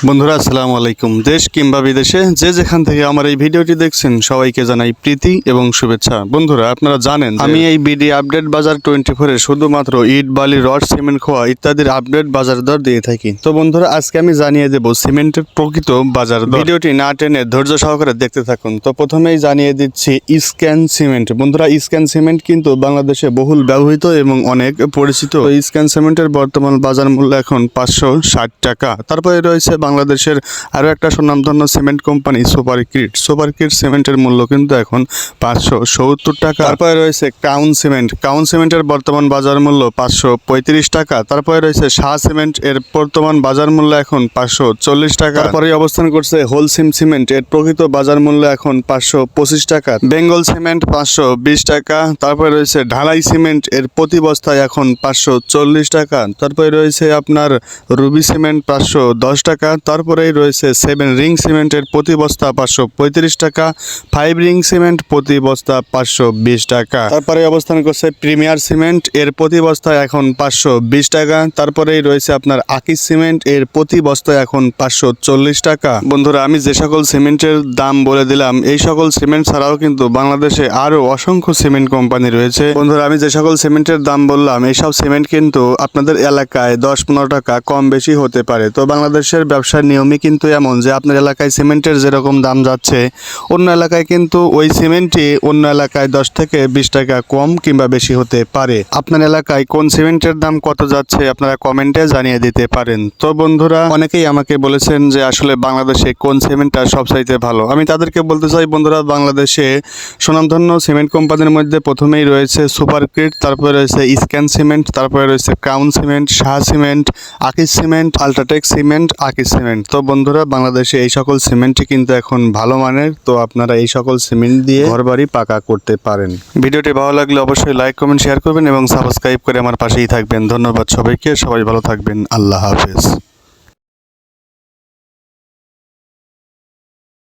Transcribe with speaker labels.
Speaker 1: বন্ধুরা আসসালামু আলাইকুম। দেশ কিংবা বিদেশে যে যেখান থেকে আমার এই ভিডিওটি দেখছেন সবাইকে জানাই প্রীতি এবং শুভেচ্ছা। বন্ধুরা আপনারা জানেন আমি এই বিডি আপডেট বাজার 24 এ শুধুমাত্র ইট বালি রড সিমেন্ট খোয়া ইত্যাদির আপডেট বাজার দর দিয়ে থাকি। তো বন্ধুরা আজকে আমি জানিয়ে দেব সিমেন্টের প্রকৃত বাজার দর। ভিডিওটি না টেনে ধৈর্য সহকারে দেখতে থাকুন। তো প্রথমেই জানিয়ে দিচ্ছি স্ক্যান সিমেন্ট। বন্ধুরা স্ক্যান সিমেন্ট কিন্তু বাংলাদেশে বহুল ব্যবহৃত এবং অনেক পরিচিত। তো স্ক্যান সিমেন্টের বর্তমান বাজার মূল্য এখন 560 টাকা। তারপরে রয়েছে বাংলাদেশের আরও একটা সুনামধন্য সিমেন্ট কোম্পানি সুপারকিট সিমেন্টের মূল্য কিন্তু এখন 570 টাকা। তারপরে রয়েছে ক্রাউন সিমেন্টের বর্তমান বাজার মূল্য 535 টাকা। তারপরে রয়েছে শাহ সিমেন্ট, এর বর্তমান বাজার মূল্য এখন 540 টাকা। তারপরে অবস্থান করছে হোলসিম সিমেন্ট, এর প্রকৃত বাজার মূল্য এখন 525 টাকা। বেঙ্গল সিমেন্ট 520 টাকা। তারপরে রয়েছে ঢালাই সিমেন্ট, এর প্রতি বস্তায় এখন 540 টাকা। তারপরে রয়েছে আপনার রুবি সিমেন্ট 510 টাকা। তারপরেই রয়েছে 7 রিং সিমেন্টের প্রতি বস্তা 535 টাকা। 5 রিং সিমেন্ট প্রতি বস্তা 520 টাকা। তারপরে অবস্থান করছে প্রিমিয়ার সিমেন্ট, এর প্রতি বস্তায় এখন 520 টাকা। তারপরেই রয়েছে আপনার আকিস সিমেন্ট, এর প্রতি বস্তায় এখন 540 টাকা। বন্ধুরা আমি যে সকল সিমেন্টের দাম বলে দিলাম এই সকল সিমেন্ট ছাড়াও কিন্তু বাংলাদেশে আরো অসংখ্য সিমেন্ট কোম্পানি রয়েছে। বন্ধুরা আমি যে সকল সিমেন্টের দাম বললাম এইসব সিমেন্ট কিন্তু আপনাদের এলাকায় 10-15 টাকা কম বেশি হতে পারে। তো বাংলাদেশের ব্যবসার নিয়মই কিন্তু এমন যে আপনার এলাকায় সিমেন্টের যেরকম দাম যাচ্ছে অন্য এলাকায় কিন্তু ওই সিমেন্টই অন্য এলাকায় 10 থেকে 20 টাকা কম কিংবা বেশি হতে পারে। আপনার এলাকায় কোন সিমেন্টের দাম কত যাচ্ছে আপনারা কমেন্টে জানিয়ে দিতে পারেন। তো বন্ধুরা অনেকেই আমাকে বলেছেন যে আসলে বাংলাদেশে কোন সিমেন্টটা সবচাইতে ভালো। আমি তাদেরকে বলতে চাই বন্ধুরা বাংলাদেশে সুনামধন্য সিমেন্ট কোম্পানির মধ্যে প্রথমেই রয়েছে সুপারকিট, তারপরে রয়েছে স্ক্যান সিমেন্ট, তারপরে রয়েছে ক্রাউন সিমেন্ট, শাহ সিমেন্ট, আকিস সিমেন্ট, আল্ট্রাটেক সিমেন্ট, আকিস সিমেন্ট। তো বন্ধুরা বাংলাদেশে এই সকল সিমেন্টই কিন্তু এখন ভালো মানের। তো আপনারা এই সকল সিমেন্ট দিয়ে ঘরবাড়ি পাকা করতে পারেন। ভিডিওটি ভালো লাগলে অবশ্যই লাইক কমেন্ট শেয়ার করবেন এবং সাবস্ক্রাইব করে আমার পাশেই থাকবেন। ধন্যবাদ সবাইকে, সবাই ভালো থাকবেন। আল্লাহ হাফেজ।